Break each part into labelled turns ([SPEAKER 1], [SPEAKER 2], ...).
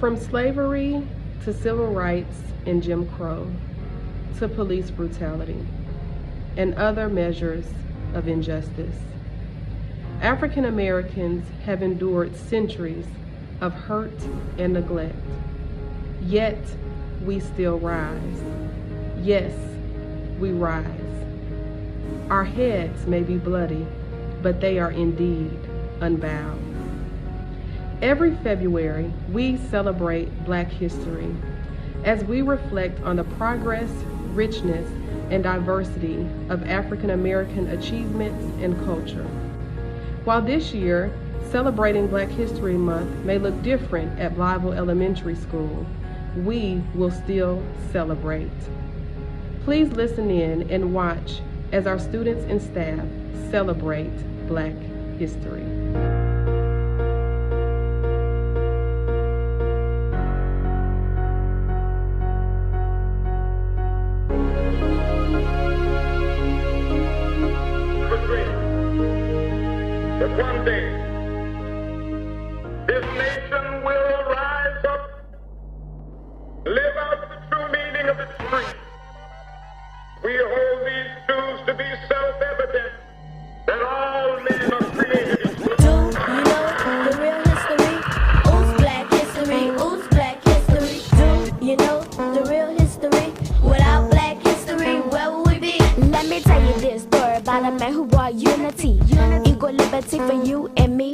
[SPEAKER 1] From slavery to civil rights and Jim Crow to police brutality and other measures of injustice, African Americans have endured centuries of hurt and neglect. Yet we still rise. Yes, we rise. Our heads may be bloody, but they are indeed unbowed. Every February, we celebrate Black history as we reflect on the progress, richness, and diversity of African American achievements and culture. While this year, celebrating Black History Month may look different at Blytheville Elementary School, we will still celebrate. Please listen in and watch as our students and staff celebrate Black history.
[SPEAKER 2] That one day, this nation will rise up, live out the true meaning of its creed. We hold these truths to be self-evident, that all men are created equal.
[SPEAKER 3] Do you know the real history? Who's Black history? Who's Black history? Do you know the real history? Without Black history, where would we be?
[SPEAKER 4] Let me tell you this story about a man who brought unity, equal liberty for you and me.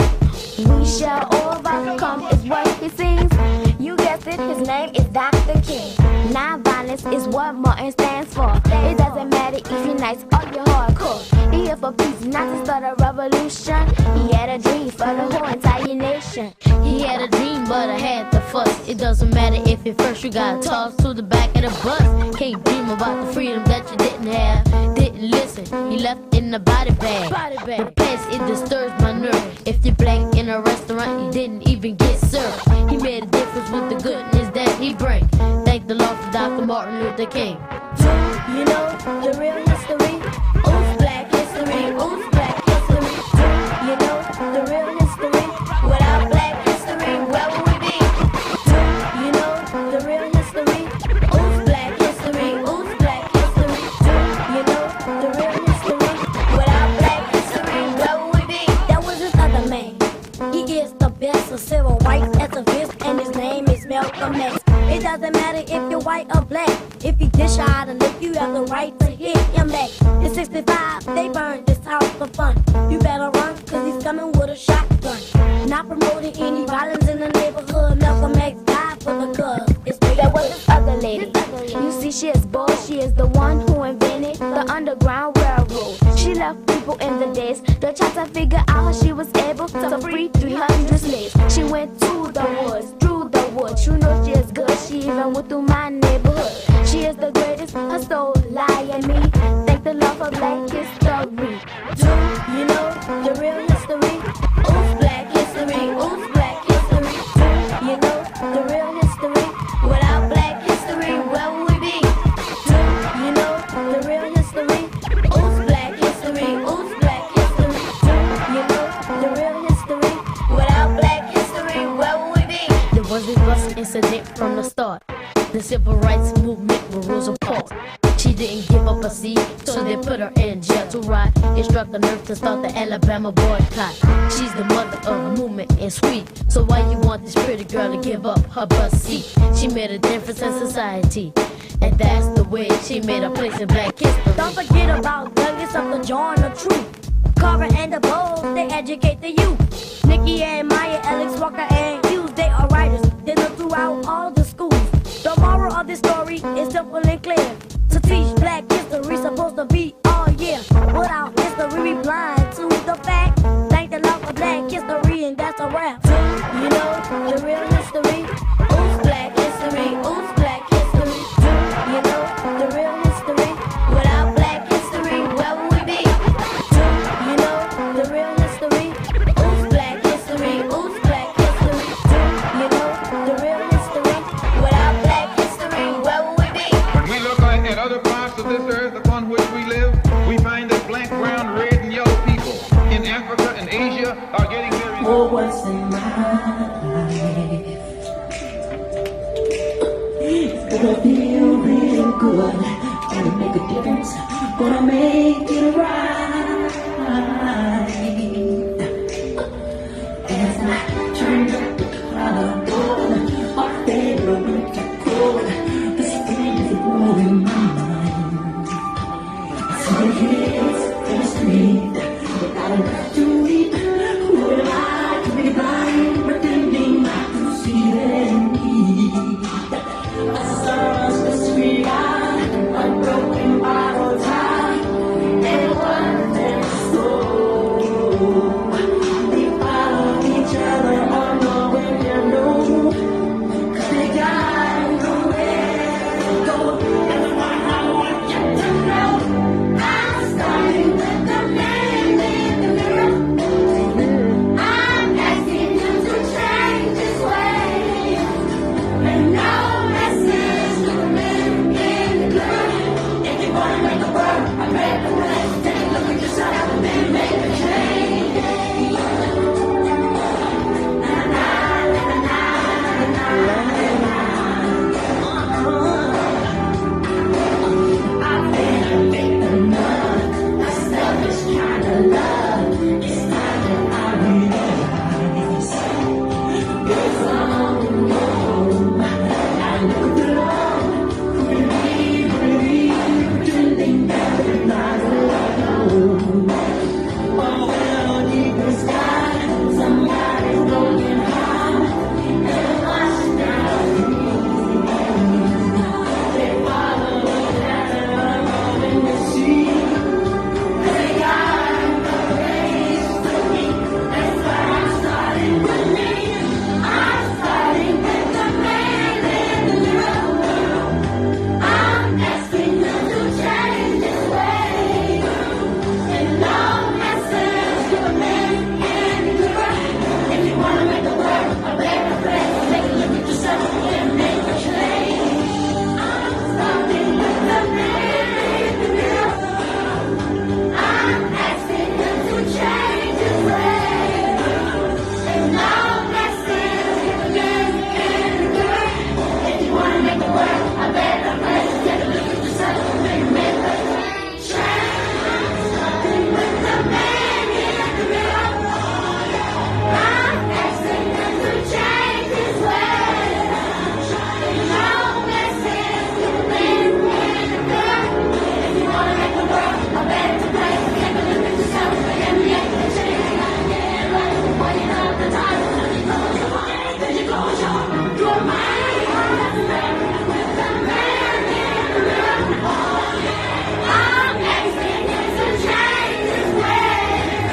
[SPEAKER 4] We shall overcome is what he sings. You guessed it, his name is Dr. King. Non-violence is what Martin stands for. It doesn't matter if you're nice or you're hardcore. He here for peace, not to start a revolution. He had a dream for the whole entire nation.
[SPEAKER 5] He had a dream, but I had to fuss. It doesn't matter if at first you got tossed to the back of the bus. Can't dream about the freedom that you didn't have. Didn't listen, he left in the body bag. The past, it disturbs my nerve. If you're black in a restaurant, you didn't even get served. He made a difference with the goodness that he bring. Thank the Lord for Dr. Martin Luther King.
[SPEAKER 3] Do you know the real history? Who's Black history? Who's Black history? Do you know the real history? Without Black history, where would we be? Do you know the real history? Who's Black history? Who's Black history? Do you know the real history? Without Black history, where would we be? There was this other man. He is the best of civil rights activists, and his name is Malcolm X. It doesn't matter if you're white or black. If he dish out a lick, you have the right to hit him back. In 65, they burned this house for fun. You better run, cause he's coming with a shotgun. Not promoting any violence in the neighborhood. Malcolm X died for the cause.
[SPEAKER 4] There was this other lady. You see, she is bold. She is the one who invented the Underground Railroad. She left people in the days to try to figure out how she was able to free 300 slaves. She went to the woods, through the woods. You know she is good. She even went through my neighborhood. She is the greatest. Her soul lie in me. Thank the Lord for Black history.
[SPEAKER 3] Do you know the real history? Who's Black history? Who's Black history? Do you know the real history? Without Black history, where would we be? Do you know the real history? Who's Black history? Who's Black history? Do you know the real history? Without Black history, where would we be?
[SPEAKER 5] There was a bus incident from the start. The civil rights movement with Rosa Parks. She didn't give up a seat, so they put her in jail to rot. It struck a nerve to start the Alabama boycott. She's the mother of the movement and sweet. So why you want this pretty girl to give up her bus seat? She made a difference in society, and that's the way she made a place in Black history.
[SPEAKER 3] Don't forget about Douglas of the John of Truth. Carver and the Bowles, they educate the youth. Nikki and Maya, Alex Walker and Hughes, they are writers. They look throughout all the schools. The moral of this story is simple and clear. To teach Black history supposed to be all year. Without history, we blind to the fact. Thank the Lord for Black history, and that's a wrap. Do you know the real history? Who's Black history? Who's Black history? Do you know the real history? Without Black history, where would we be? Do you know the real history? Who's Black history? Who's Black history? Do you know the real history? Without Black history, where would we be?
[SPEAKER 2] When we
[SPEAKER 6] good. Gonna make a difference. Gonna make it right. As I turn up the collar, my favorite winter cold. This feeling is blowing my mind. Some kids in the street, they got enough to eat. Who am I to be blind, pretending not to see their need? A sunless street eye, a broken bottle tie, and one their soul. They follow each other on the way to know, 'cause they got nowhere to go. And the one I want you to know, I'm starting with the man in the mirror. I'm asking him to change his ways, and no message to the man in the mirror. If you wanna make the world a better place, take a look at yourself and then make a change. Na na na na na na na. I've been a victim of a selfish kind of love. It's time that I realize there's something wrong. I look alone, really pretending that we're not alone. Oh, well, deep in the sky, somebody's going high and watching down me. They follow me down in the sea. They got no place to be. That's why I'm starting with me. I'm starting with the man in the mirror. I'm asking him to change his ways, and no message to the man in the mirror. If you wanna make the world a better place, take a look at yourself and make a change. I'm starting with the man in the mirror. I'm asking him to change his ways, and no message to the man in the mirror. If you wanna make the world a better place, take a look at yourself and make a change. I'm starting with the man in the mirror. I'm asking him to change his ways, and no message to the man in the mirror. If you wanna make the world a better place, take a look at yourself and make a change. Yeah, right. Well, you know the time. Then you close your mind. With the man in the mirror. I'm asking him to change his ways,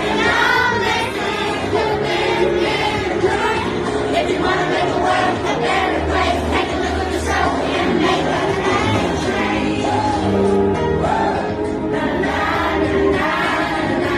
[SPEAKER 6] and no message to the man in the mirror. If you wanna make the world a better place, take a look at yourself and make a change. Na na na na na.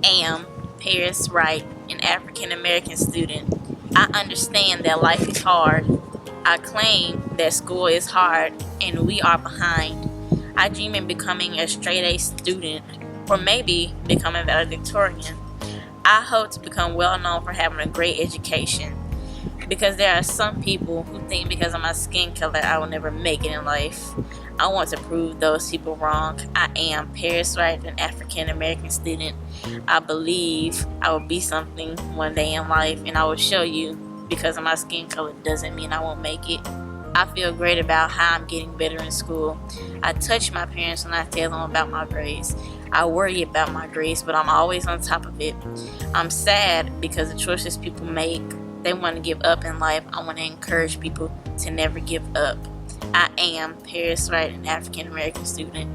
[SPEAKER 7] I am Paris Wright, an African American student. I understand that life is hard. I claim that school is hard and we are behind. I dream of becoming a straight A student, or maybe becoming valedictorian. I hope to become well known for having a great education, because there are some people who think because of my skin color I will never make it in life. I want to prove those people wrong. I am Paris Wright, an African American student. I believe I will be something one day in life, and I will show you because of my skin color doesn't mean I won't make it. I feel great about how I'm getting better in school. I touch my parents when I tell them about my grades. I worry about my grades, but I'm always on top of it. I'm sad because the choices people make, they want to give up in life. I want to encourage people to never give up. I am Paris Wright, an African American student.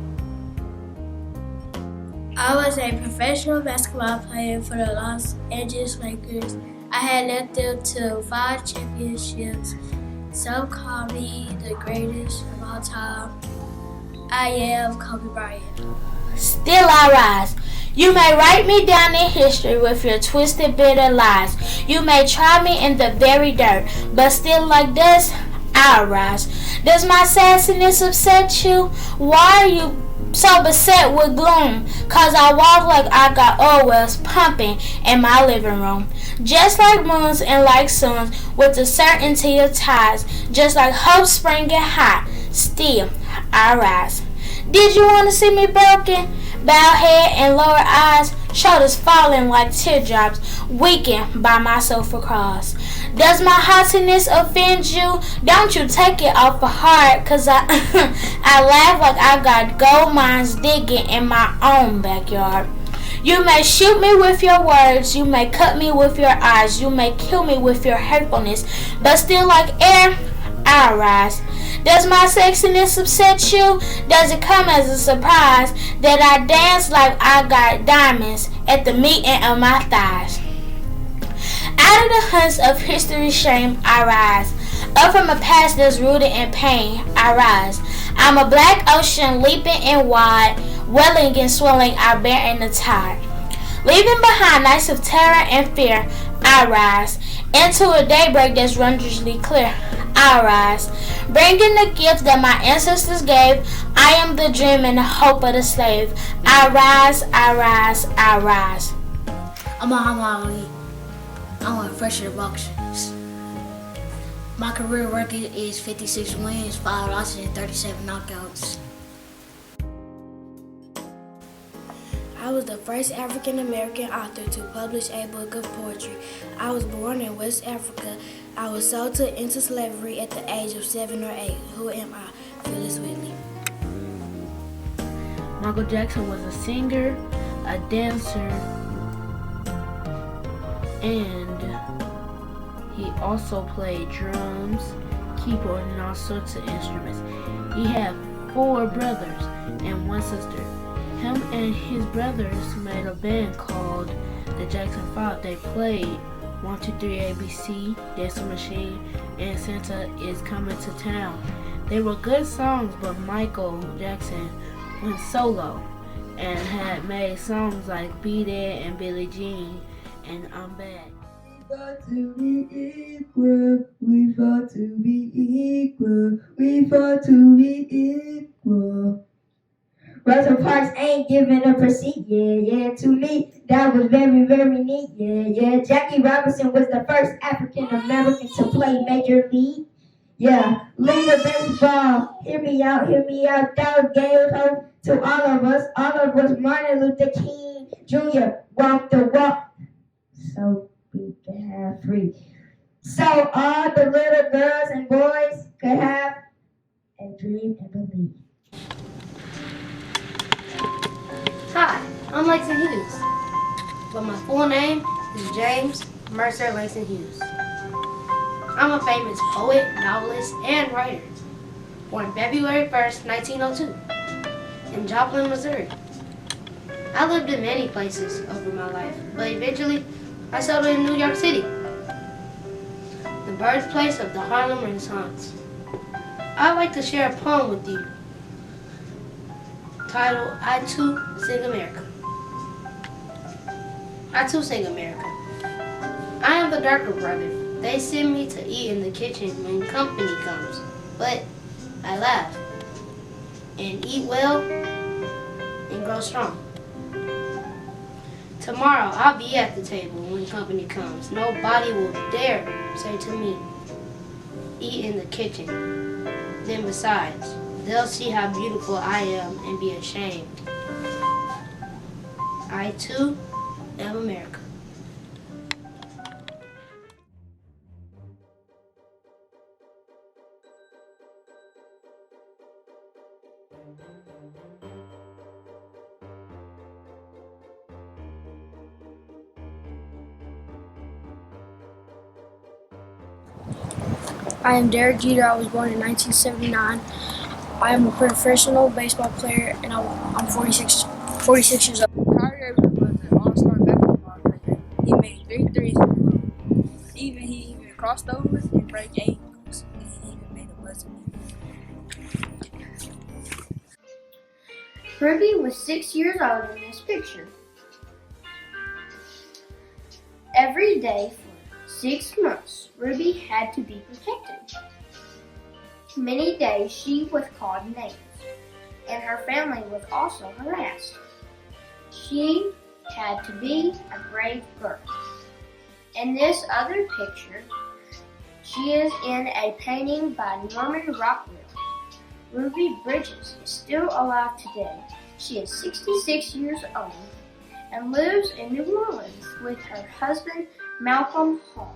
[SPEAKER 8] I was a professional basketball player for the Los Angeles Lakers. I had led them to 5 championships. Some call me the greatest of all time. I am Kobe Bryant.
[SPEAKER 9] Still I rise. You may write me down in history with your twisted, bitter lies. You may try me in the very dirt, but still like dust, I'll rise. Does my sassiness upset you? Why are you so beset with gloom, 'cause I walk like I got oil wells pumping in my living room. Just like moons and like suns, with the certainty of tides, just like hope springing hot, still I rise. Did you want to see me broken? Bowed head and lower eyes, shoulders falling like teardrops, weakened by my sofa cross. Does my haughtiness offend you? Don't you take it off the heart, 'cause I I laugh like I got gold mines digging in my own backyard. You may shoot me with your words, you may cut me with your eyes, you may kill me with your hatefulness, but still like air, I rise. Does my sexiness upset you? Does it come as a surprise that I dance like I got diamonds at the meeting of my thighs? Out of the hunts of history's shame, I rise. Up from a past that's rooted in pain, I rise. I'm a black ocean leaping and wide, welling and swelling, I bear in the tide. Leaving behind nights of terror and fear, I rise. Into a daybreak that's wondrously clear, I rise. Bringing the gift that my ancestors gave, I am the dream and the hope of the slave. I rise, I rise, I rise.
[SPEAKER 10] I'm Muhammad Ali. I'm a freshman boxers. My career record is 56 wins, 5 losses, and 37 knockouts.
[SPEAKER 8] I was the first African American author to publish a book of poetry. I was born in West Africa. I was sold into slavery at the age of 7 or 8. Who am I? Phyllis Whitley.
[SPEAKER 5] Michael Jackson was a singer, a dancer, and he also played drums, keyboard, and all sorts of instruments. He had 4 brothers and 1 sister. Him and his brothers made a band called the Jackson 5. They played 1, 2, 3 ABC, Dancing Machine, and Santa is Coming to Town. They were good songs, but Michael Jackson went solo and had made songs like Be There and Billie Jean and I'm Back.
[SPEAKER 6] We fought to be equal, we fought to be equal, we fought to be equal. Rosa Parks ain't giving up her seat, yeah, to me, that was very, very neat, yeah. Jackie Robinson was the first African American to play Major League, yeah. League of baseball, hear me out, that was gave hope to all of us, Martin Luther King Jr. walked the walk, so we can have free. So all the little girls and boys could have a dream and believe.
[SPEAKER 11] Hi, I'm Langston Hughes, but my full name is James Mercer Langston Hughes. I'm a famous poet, novelist, and writer, born February 1st, 1902, in Joplin, Missouri. I lived in many places over my life, but eventually I settled in New York City, the birthplace of the Harlem Renaissance. I'd like to share a poem with you titled, I Too Sing America. I too sing America. I am the darker brother. They send me to eat in the kitchen when company comes, but I laugh and eat well and grow strong. Tomorrow I'll be at the table when company comes. Nobody will dare say to me, eat in the kitchen. Then besides, they'll see how beautiful I am and be ashamed. I too am America.
[SPEAKER 8] I am Derek Jeter. I was born in 1979. I am a professional baseball player, and I'm 46 years old.
[SPEAKER 12] Kyrie Irving was an all-star basketball player. He made 3 threes in a row. He even crossed over and broke ankles. And he even made a buzzer beater.
[SPEAKER 13] Ruby was 6 years old in this picture. Every day for 6 months, Ruby had to be protected. Many days she was called names, and her family was also harassed. She had to be a brave girl. In this other picture, she is in a painting by Norman Rockwell. Ruby Bridges is still alive today. She is 66 years old and lives in New Orleans with her husband, Malcolm Hall.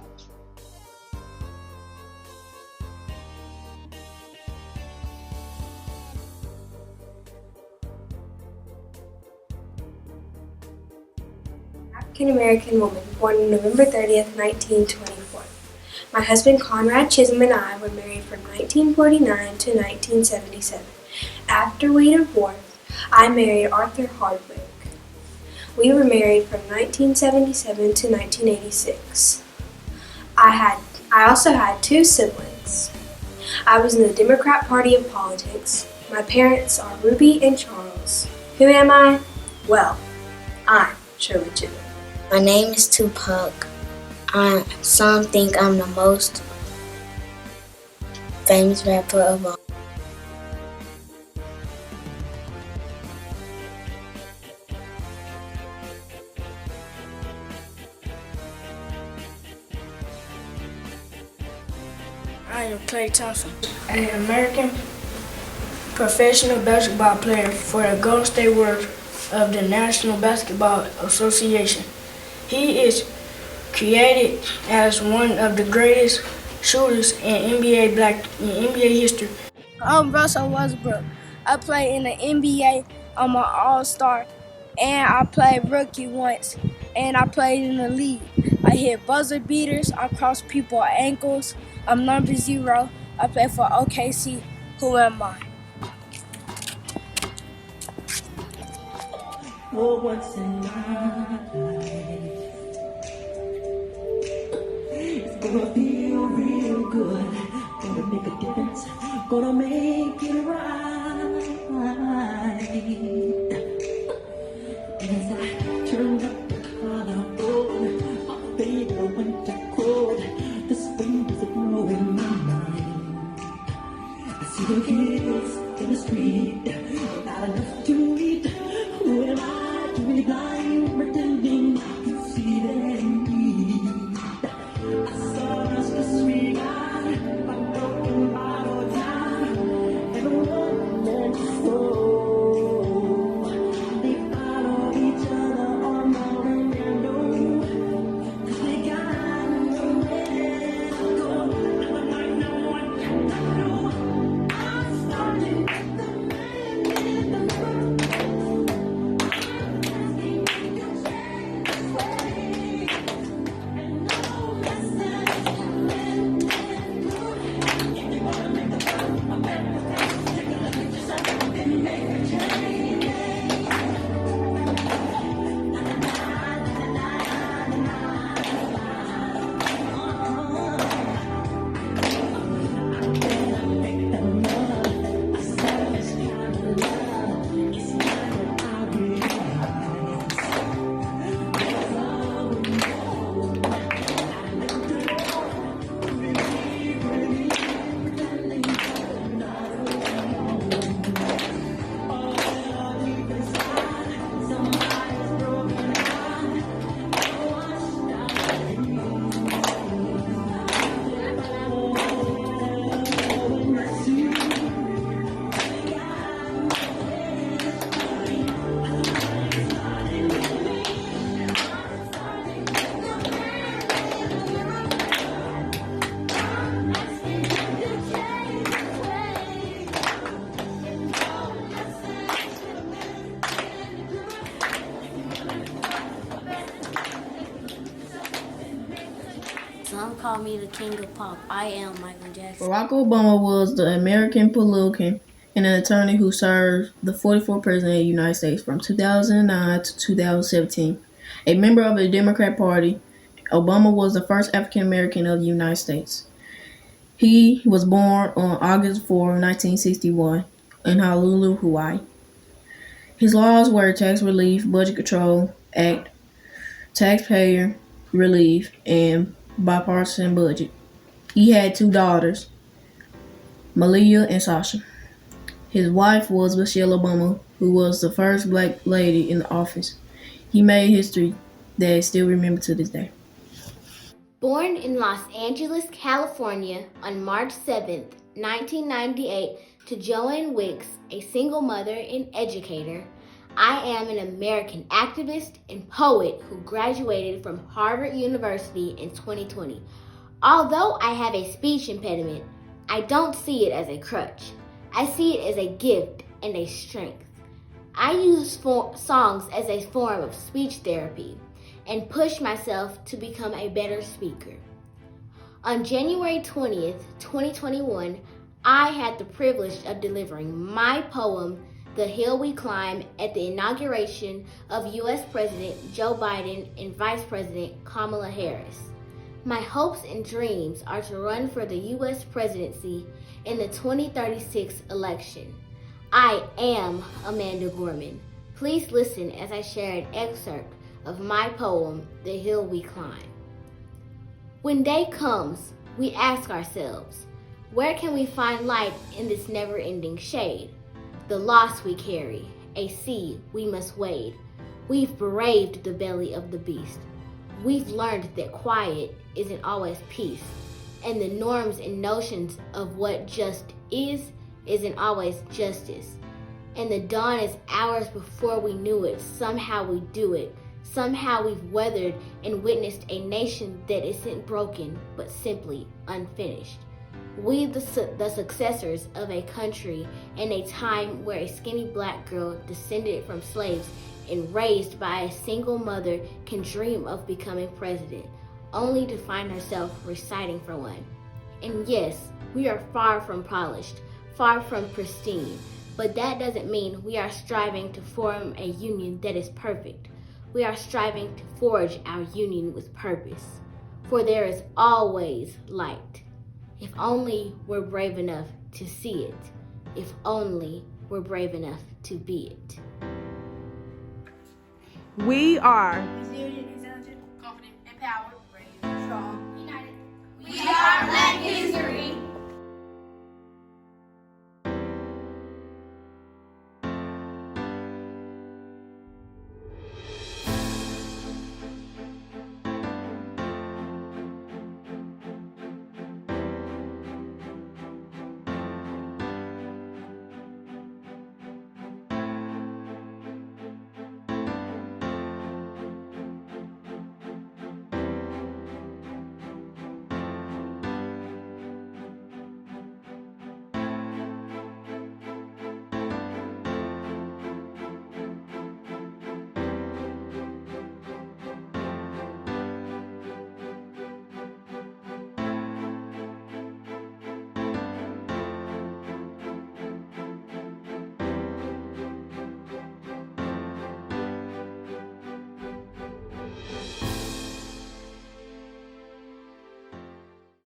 [SPEAKER 14] African-American woman born on November 30th, 1924. My husband Conrad Chisholm and I were married from 1949 to 1977. After we divorced, I married Arthur Hardwick. We were married from 1977 to 1986. I also had 2 siblings. I was in the Democrat Party of politics. My parents are Ruby and Charles. Who am I? Well, I'm Shirley Chisholm.
[SPEAKER 9] My name is Tupac. Some think I'm the most famous rapper of all.
[SPEAKER 10] I am Clay Thompson, an American professional basketball player for the Golden State Warriors of the National Basketball Association. He is credited as one of the greatest shooters in NBA history.
[SPEAKER 8] I'm Russell Westbrook. I play in the NBA. I'm an all-star, and I played rookie once, and I played in the league. I hit buzzer beaters. I cross people's ankles. I'm number 0. I play for OKC. Who am I?
[SPEAKER 6] Oh, once in my life, it's gonna feel real good. Gonna make a difference. Gonna make it right. As I turn up the collarbone, my favorite winter coat, the spring is blowing my mind. I see the kids in the street, not enough to eat. Who am I to be blind, pretending I can see their need? I saw us disregard a broken bottle down. Everyone learned to slow. They follow each other on the window, 'cause they got nowhere to go. I'm like, no one can know. I'm starting at the man in the front.
[SPEAKER 10] Some call me the king of pop. I am Michael Jackson.
[SPEAKER 15] Barack Obama was the American politician and an attorney who served the 44th President of the United States from 2009 to 2017. A member of the Democrat Party, Obama was the first African American of the United States. He was born on August 4, 1961 in Honolulu, Hawaii. His laws were Tax Relief, Budget Control Act, Taxpayer Relief, and Bipartisan Budget. He had 2 daughters, Malia and Sasha. His wife was Michelle Obama, who was the first black lady in the office. He made history that is still remembered to this day.
[SPEAKER 4] Born in Los Angeles, California on March 7, 1998, to Joanne Wicks, a single mother and educator, I am an American activist and poet who graduated from Harvard University in 2020. Although I have a speech impediment, I don't see it as a crutch. I see it as a gift and a strength. I use songs as a form of speech therapy and push myself to become a better speaker. On January 20th, 2021, I had the privilege of delivering my poem, The Hill We Climb, at the inauguration of U.S. President Joe Biden and Vice President Kamala Harris. My hopes and dreams are to run for the U.S. presidency in the 2036 election. I am Amanda Gorman. Please listen as I share an excerpt of my poem, The Hill We Climb. When day comes, we ask ourselves, where can we find light in this never-ending shade? The loss we carry, a sea we must wade. We've braved the belly of the beast. We've learned that quiet isn't always peace, and the norms and notions of what just isn't always justice. And the dawn is hours before we knew it. Somehow we do it. Somehow we've weathered and witnessed a nation that isn't broken, but simply unfinished. We the successors of a country in a time where a skinny black girl descended from slaves and raised by a single mother can dream of becoming president, only to find herself reciting for one. And yes, we are far from polished, far from pristine, but that doesn't mean we are striving to form a union that is perfect. We are striving to forge our union with purpose, for there is always light. If only we're brave enough to see it. If only we're brave enough to be it.
[SPEAKER 1] We are
[SPEAKER 6] Resilient, intelligent, confident, empowered, brave, strong, united.
[SPEAKER 3] We are Black History.